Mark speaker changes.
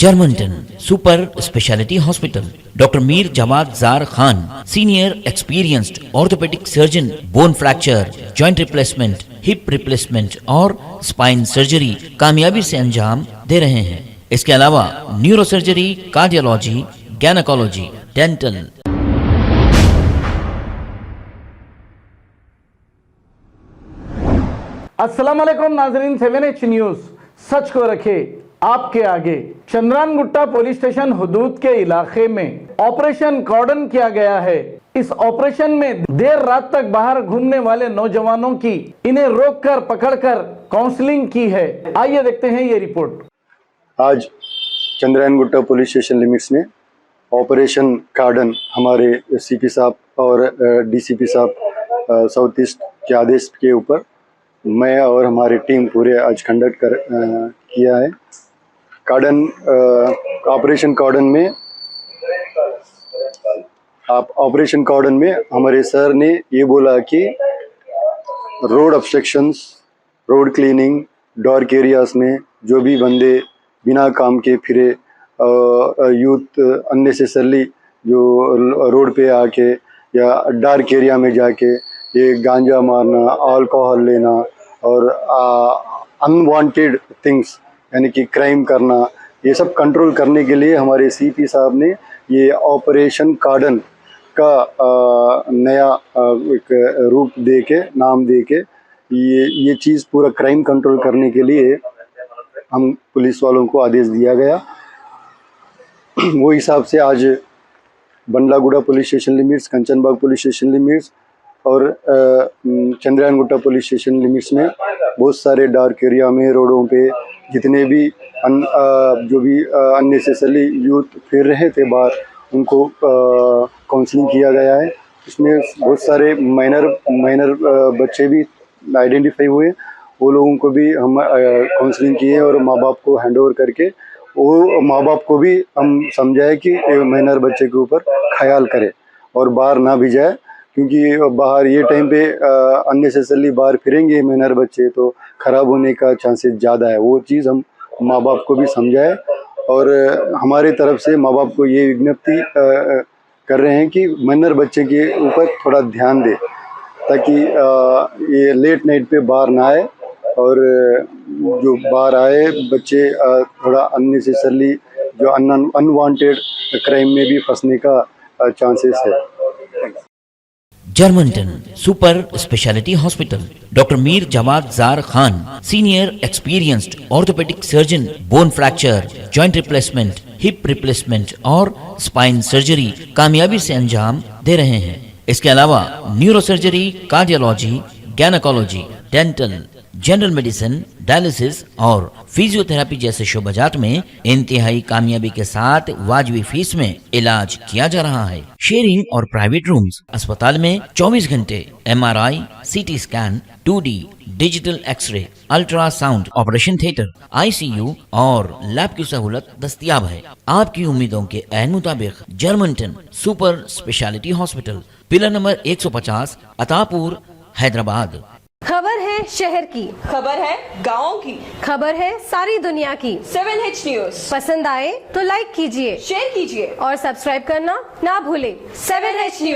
Speaker 1: Germanton super speciality hospital, doctor Mir Jawad Zar Khan, senior experienced orthopaedic surgeon, bone fracture, joint replacement, hip replacement और spine surgery कामयाबी से अंजाम दे रहे हैं। इसके अलावा neuro surgery, cardiology, gynaecology, dental.
Speaker 2: अस्सलाम वालेकुम नाजरीन, 7H न्यूज सच को रखे आपके आगे। चंद्रानगुट्टा पुलिस स्टेशन हुदूद के इलाके में ऑपरेशन कॉर्डन किया गया है। इस ऑपरेशन में देर रात तक बाहर घूमने वाले नौजवानों की इन्हें रोककर पकड़कर काउंसलिंग की है। आइए देखते हैं ये रिपोर्ट।
Speaker 3: आज चंद्रानगुट्टा पुलिस स्टेशन लिमिट्स में ऑपरेशन कॉर्डन हमारे सीपी साहब और डीसीपी साहब साउथ ईस्ट के आदेश के ऊपर मैं और हमारी टीम पूरे आज कंडक्ट किया है। कॉर्डन ऑपरेशन कॉर्डन में हमारे सर ने ये बोला कि road obstructions, road cleaning, dark areas में जो भी बंदे बिना काम के फिरे, यूथ अननेसेसरली जो रोड पे आके या डार्क एरिया में जाके ये गांजा मारना, अल्कोहल लेना और अनवांटेड थिंग्स यानी कि क्राइम करना, ये सब कंट्रोल करने के लिए हमारे सीपी साहब ने ये ऑपरेशन कॉर्डन का नया एक रूप दे के, नाम दे के ये चीज़ पूरा क्राइम कंट्रोल करने के लिए हम पुलिस वालों को आदेश दिया गया। वो हिसाब से आज Bandlaguda police station limits, Kanchanbagh police station limits और चंद्रानगुट्टा पुलिस स्टेशन लिमिट्स में बहुत सारे डार्क एरिया में, रोडों पे जितने भी जो भी अननेसेसरली यूथ फिर रहे थे बाहर, उनको काउंसलिंग किया गया है। इसमें बहुत सारे माइनर बच्चे भी आइडेंटिफाई हुए। वो लोगों को भी हम काउंसलिंग किए और माँ बाप को हैंड ओवर करके वो माँ बाप को भी हम समझाए कि माइनर बच्चे के ऊपर ख्याल करे और बाहर ना भी जाए, क्योंकि बाहर ये टाइम पे अननेसेसरली बाहर फिरेंगे माइनर बच्चे तो ख़राब होने का चांसेस ज़्यादा है। वो चीज़ हम माँ बाप को भी समझाए और हमारे तरफ से माँ बाप को ये विज्ञप्ति कर रहे हैं कि माइनर बच्चे के ऊपर थोड़ा ध्यान दे, ताकि ये लेट नाइट पे बाहर ना आए और जो बाहर आए बच्चे थोड़ा अननेसेसरली जो अनवांटेड क्राइम में भी फंसने का चांसेस है।
Speaker 1: Germanten super speciality hospital, doctor Mir Jawad Zar Khan, senior experienced orthopaedic surgeon, bone fracture, joint replacement, hip replacement और स्पाइन सर्जरी कामयाबी से अंजाम दे रहे हैं। इसके अलावा neuro surgery, cardiology, gynaecology, dental, general medicine, dialysis और फिजियोथेरेपी जैसे शोबाजात में इंतहाई कामयाबी के साथ वाजबी फीस में इलाज किया जा रहा है। शेयरिंग और प्राइवेट रूम्स, अस्पताल में 24 घंटे MRI, CT scan, 2D digital x ray, ultrasound, operation theatre, ICU और लैब की सहूलत दस्तयाब है। आपकी उम्मीदों के ऐन मुताबिक Germanten super speciality hospital, pillar number 150, Attapur, Hyderabad.
Speaker 4: खबर है शहर की,
Speaker 5: खबर है गाँव की,
Speaker 4: खबर है सारी दुनिया की।
Speaker 5: 7H न्यूज
Speaker 4: पसंद आए तो लाइक कीजिए,
Speaker 5: शेयर कीजिए
Speaker 4: और सब्सक्राइब करना ना भूले।
Speaker 5: 7H news.